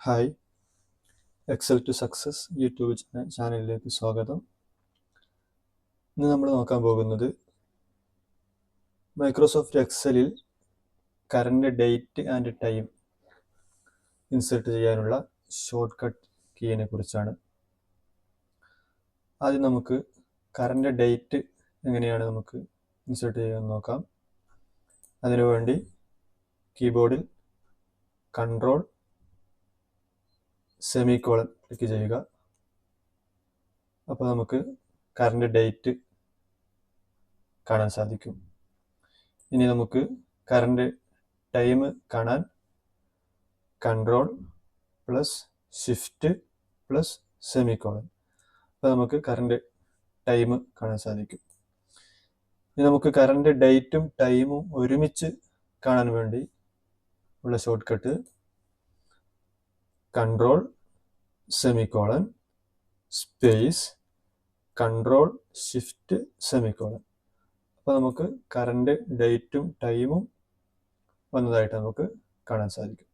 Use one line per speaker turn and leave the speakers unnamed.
Hi, Excel to success YouTube ചാനലിലേക്ക് സ്വാഗതം. ഇന്ന് നമ്മൾ നോക്കാൻ പോകുന്നത് മൈക്രോസോഫ്റ്റ് എക്സലിൽ current date and time insert ചെയ്യാനുള്ള ഷോർട്ട് കട്ട് കീയെ കുറിച്ചാണ്. ആദ്യം നമുക്ക് കറണ്ട് ഡേറ്റ് എങ്ങനെയാണ് നമുക്ക് ഇൻസേർട്ട് ചെയ്യാൻ നോക്കാം. അതിനുവേണ്ടി കീബോർഡിൽ കൺട്രോൾ സെമിക്കോളൻ ക്ലിക്ക് ചെയ്യുക. അപ്പോൾ നമുക്ക് കറണ്ട് ഡേറ്റ് കാണാൻ സാധിക്കും. ഇനി നമുക്ക് കറണ്ട് ടൈം കാണാൻ control plus shift plus semicolon. അപ്പോൾ നമുക്ക് കറണ്ട് ടൈം കാണാൻ സാധിക്കും. ഇനി നമുക്ക് കറണ്ട് ഡേറ്റും ടൈമും ഒരുമിച്ച് കാണാൻ വേണ്ടി ഉള്ള short cut control semicolon space control shift semicolon. അപ്പോൾ നമുക്ക് കറണ്ട് ഡേറ്റും ടൈമും വന്നതായിട്ട് നമുക്ക് കാണാൻ സാധിക്കും.